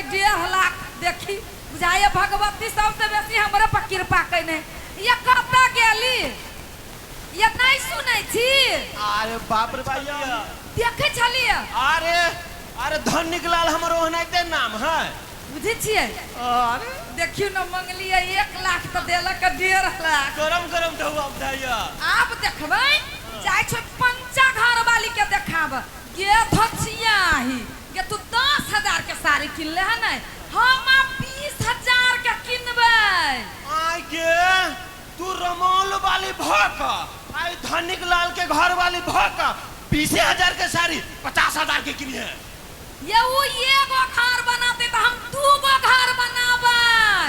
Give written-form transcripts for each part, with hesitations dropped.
गई 1.5 लाख देखी बुझाइए भगवती सबसे बेसी हमरे पर कृपा कैने ये कता गेली ये नहीं सुनै छी अरे बाप रे भैया देखे छलिए अरे धनिक लाल हमरो ओहनाइते नाम है बुझी छिए अरे देखियो न मंगलिए 1 लाख तो देलक 1.5 लाख गरम ढौआ भैया आप देखबै जाय छ पंचा घर वाली के देखाब ये धछियाही ये तू 10,000 के साड़ी किनले है नहीं हम 20,000 के किनबै आई के तू रमौल वाली भक आई धनिक लाल के घर वाली भक 20,000 के साड़ी 50,000 के किनी है ये वो एगो घर बनाते तो हम 2 गो घर बनाबै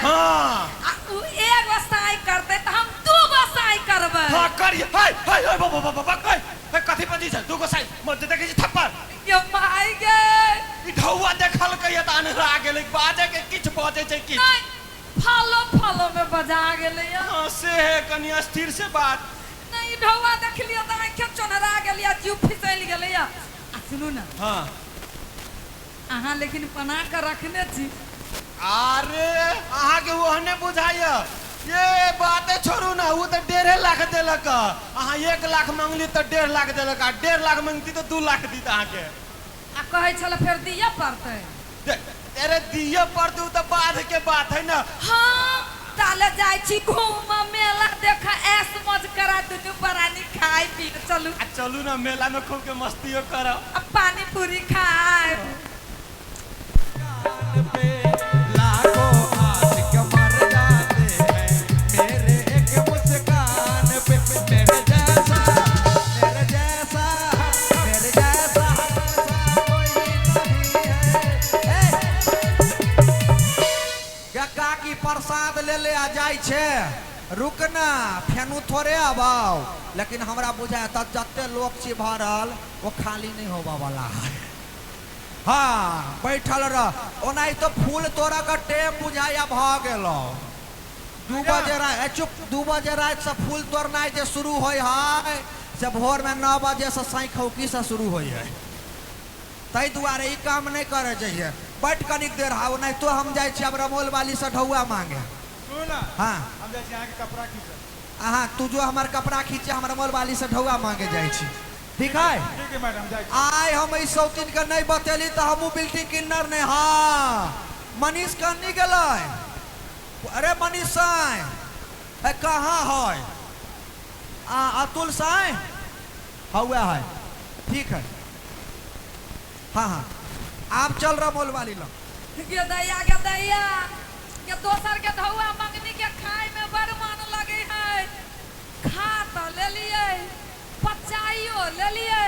हां उ एगो साई करते तो हम 2 गो साई करबै हां करिए हाय बाबा कथि पति छै 2 गो साई मत देखे छी थप्पड़ ये माई गे ई ढौआ देखल के त अनहरा गेलै बाजे के किछ बजे छै कि फलो में बजा गेलै हां से है कनी स्थिर से बात नहीं ढौआ देख लियो त आंखें चोनरा गेलिया जीव फिसल गेलै आ सुनू ना हां अहाँ लेकिन बना कर रखने छी अरे अहाँ के ओहने बुझाइए ये बातें छोड़ू ना वो तो 1.5 लाख देलक अहाँ 1 लाख मांगली तो 1.5 लाख देलक आ 1.5 लाख मांगती तो 2 लाख दी अहाँ के आ कहे छल फिर दिया पड़ते अरे दिए पड़ते तो बाद के बात है ना हाँ ताले जाय छी घूम मेला देखा ऐस मौज करा दुनू बरानी खाई पी चलू चलू ना मेला में खूब के मस्तियो करो अब पानी पूरी खाए पे लाखों आशिक मर जाते हैं मेरे एक मुस्कान पे मेरे जैसा कोई नहीं है गक्का की प्रसाद ले ले आ जाय छे रुकना फेनु थोड़े आबाओ लेकिन हमरा बुझाय त जत्ते लोग छी भरल वो खाली नहीं होबा वाला है हाँ बैठल रह ओनाई तो फूल तोड़ा का टेम बुझाया भ गेलो 2 बजे रात चुप 2 बजे रात से फूल तोड़ना जे शुरू होय है से भोर में 9 बजे से साई खौकी से शुरू होय है तई दुआरे ई काम नहीं करे चाहिए बैठ कनिक देर हाउ नहीं तो हम जाय छी अब रमोल वाली से ढौआ मांगे सुना हाँ हम जाय छी यहाँ के कपड़ा खींचे हाँ तू जो हमार कपड़ा खींचे हम रमोल वाली से ढौआ मांगे जाय छी ठीक है मैडम जाय आय हम इस सौतीन के नहीं बतेली तो हम बिल्डिंग किन्नर ने हाँ मनीष कन्नी गेलै अरे मनीष साई है कहाँ है अतुल साई हुआ है ठीक है हाँ हाँ आप चल रहा मोल वाली लोग के दैया ये दोसर के ढौआ मंगनी के खाए में बड़ मन लगे है खा तो ले लिए बचाइयो ले लिए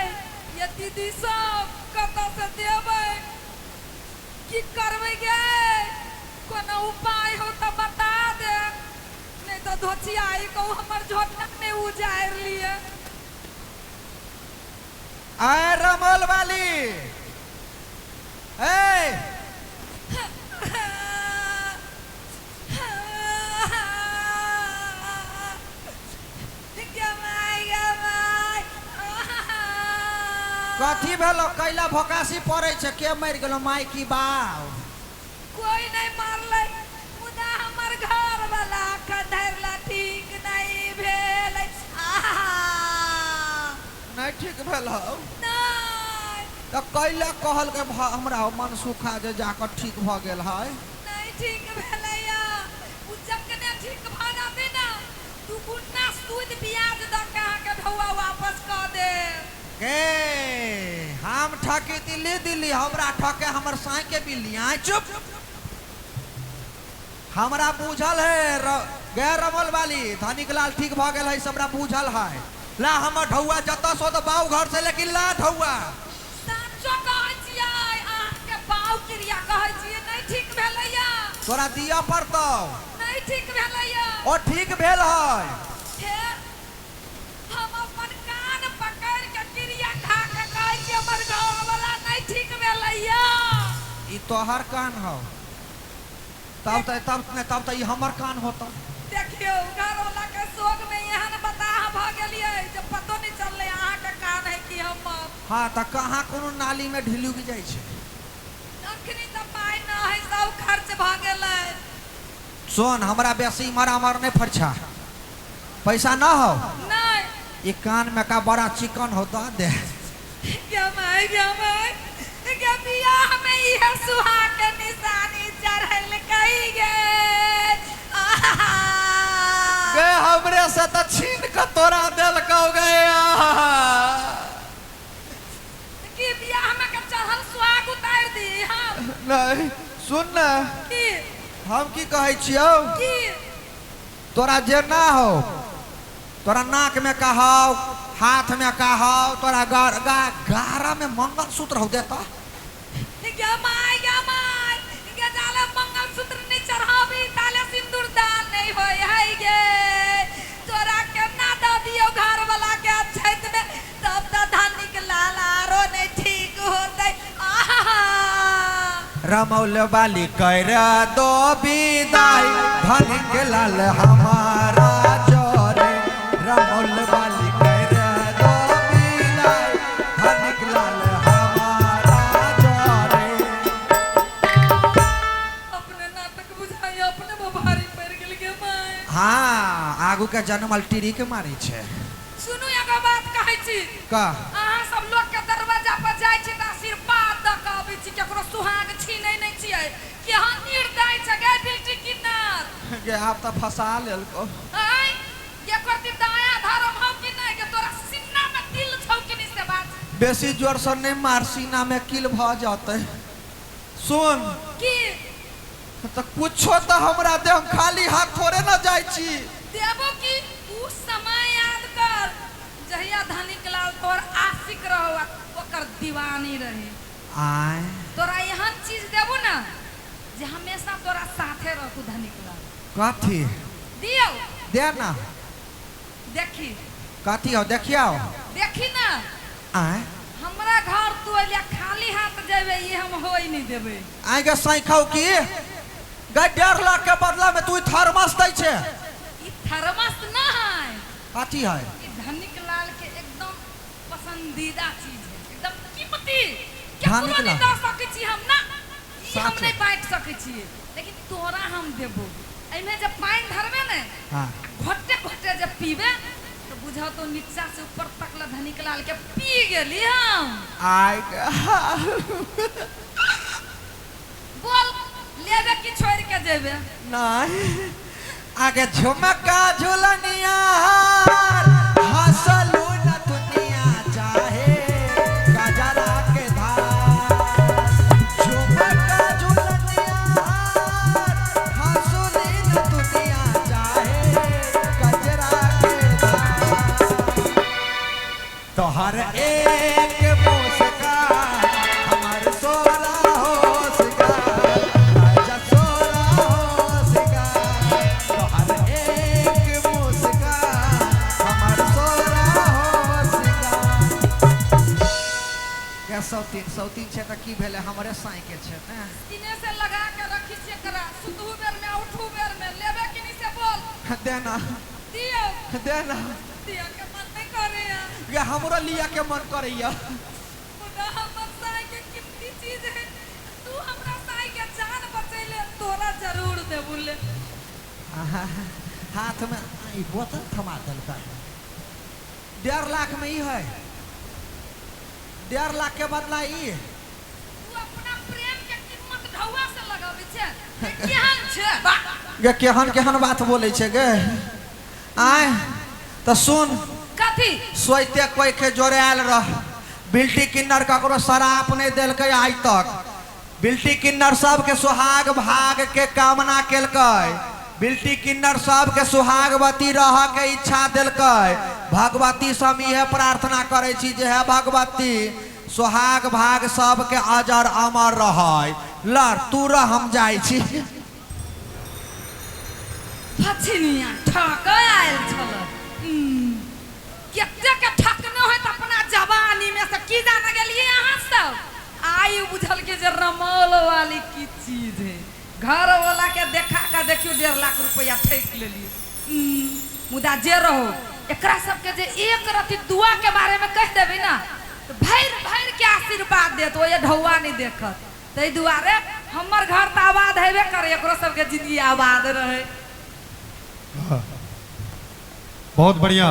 ये दीदी सब कतौ से देबै की करबै गे कोनो उपाय हो तो बता दे नहीं तो धोचियाई को हमर झोटना में उजाड़ लिए आए रमोल वाली ए कथी भेलो कैला भकासी पड़े छे के मर गेलो माई की बाव कोई नहीं मारले मुदा हमर घर वाला खधरला ठीक नहीं भेल नहीं ठीक भेलो नहीं तो कैला कहल के हमरा मन सुखा जे जाकर ठीक भ गेल है नहीं ठीक भेलैया उ जखने ठीक भ जाते ना तू गुन्ना सूद ब्याज द कहा के ढौआ वापस क दे के हम ठकी दिल्ली हमरा ठके हमर साई के बिल्ली आ चुप हमरा बुझल है गैर रमल वाली धनिक लाल ठीक भ गेल है हमरा बुझल है ला हमर ढौआ जता सो तो बाऊ घर से लेकिन ला ढौआ सांचो कहै छियै अहाँ के बाऊ क्रिया कहै छियै नहीं ठीक भेलैया तोरा दिया पड़तौ नहीं ठीक भेलैया ओ ठीक भेल है हम अपन कान पकड़ के क्रिया खा के कहै छियै हमर घर वाला नहीं ठीक भेलैया ई तोहर कान हो तब त ई हमर कान होता देखियो घर वाला के शोक में एहन बताह भ गेलियै जे पतो नहीं चलले अहाँ के कान है कि हमर हाँ त कहाँ कोनो नाली में ढिलुक जाय छै अखनी त पाई न है सब सुन हमरा बेसी मरामर नहीं फरछा पैसा ना हो नहीं ये कान में का बड़ा चिकन होता दे क्या बियाह में यह सुहाग के निशानी चढ़ल कही गे हमरे से तो छीन के तोरा दिल को गया कि बियाह में के चढ़ल सुहाग उतार दी हम नहीं सुन ना की हम की कहे छियो की तोरा जे ना हो तोरा नाक में कहाओ हाथ में कहाओ तोरा गारा में मंगलसूत्र हो देता क्या माय क्या जाले मंगलसूत्र नहीं चढ़ाबी ताले सिंदूर दान नहीं होय है गे तोरा केना द दियो घर वाला के छैत में तब त धानी के लाला रो नहीं ठीक होतै रमौल वाली कर दो विदाई धन के लाल हमारा जोरे रमौल वाली कर दो विदाई धन के लाल हमारा जोरे अपने नाटक बुझाई अपने बभारी पड़ गेल के माय हाँ आगू के जन्मल टीरी के मारी छे सुनु एगो बात कहै छी का अहाँ सब लोग के दरवाजा पर जाय छी त आशीर्वाद द के आबै छी केकरो सुहाग छीनै नहीं छियै कि हम निर्दय छ गे बिल्टी किन्नर गे आप तो फंसा लेल को आय ये करती दाया धर्म हम कि नहीं के तोरा सीना में तिल छौ कि नहीं से बात बेसी जोर से नहीं मार सीना में किल भ जाते सुन की तो कुछो तो हमरा दे हम खाली हाथ थोड़े ना जाय छी देबो की उस समय याद कर जहिया धनिक लाल तोर आशिक रहो ओकर दीवानी रहे आय तोरा एहन चीज देबो ना जे हमेशा तोरा साथे रहू धनिक लाल कथी दियो दे ना देखी कथी हो देखियो देखी ना आय हमरा घर तू एलिया खाली हाथ जेबे ये हम होई नहीं देबे आय गे सैखौ की गे 1.5 लाख के बदला में तू थर्मस दै छे ई थर्मस ना है कथी है ई धनिक लाल के एकदम पसंदीदा चीज है एकदम कीमती केकरो धनिक नहीं लाल। दे सकै छी हम ना ई हम साथ नहीं बांट सकै छी लेकिन तोरा हम देबो एमे जब पानी धरबे ने हां घोटे घोटे जब पीबे तो बुझा तो नीचा से ऊपर तक ला धनिक लाल के पी गेली हम आय बोल लेबे की छोड़ के जेबे नहीं आगे झुमका झुलनिया हसलू न दुनिया चाहे गजरा के धार झुमका झुलनिया हसलू न दुनिया चाहे गजरा के धार तोहर एक मुस्कान हमर सोला होशियार राजा सोला होशियार तोहर एक मुस्कान हमर सोला होशियार क्या सौतीन छे त की भेले हमरे साई के छे ने सीने से लगा के रखी से करा सुतहु बेर में उठू बेर में लेबे कि नहीं से बोल देना दियो देना दिया के मन नहीं करे यार ये हमरो लिया के मन करैया खुदा हमर साई के कीमती चीज है तू हमरा साई के जान बचैले तोरा जरूर देबू ले आहा, हाथ में ई बोतल थमा देलका 1.5 लाख में ई है 1.5 लाख के बदला ई तू अपना प्रेम के कीमत ढौआ से लगाबै छे केहन छे बा ये केहन बात बोले छे गे आय तो सुन कथी सोइते कोई के जोड़ायल रह बिल्टी किन्नर ककरो शराप नहीं देलकै आज तक बिल्टी किन्नर सब के सुहाग भाग के कामना केलकै बिल्टी किन्नर सब के सुहागवती रह के इच्छा देलकै भगवती से हम यह प्रार्थना करे छी जे है भगवती सुहाग भाग सब के अजर अमर रहै लड़ तू रह हम जाय छी फछिनिया ठक आयल छल केते के ठकने होय त अपना जवानी में से की जान गेलिए अहाँ सब आई बुझल के जे रमौल वाली की चीज है घर वाला के देखा के देखियो 1.5 लाख रुपया ठेक लेलिए मुदा जे रहो एकरा सब के जे एक रति दुआ के बारे में कह देबे ना तो भैर भैर के आशीर्वाद देत ओ ये ढौआ नहीं देखत तै दुआरे हमर घर त आबाद रहेबे करे एकरो सबके जिंदगी आबाद रहे। बहुत बढ़िया।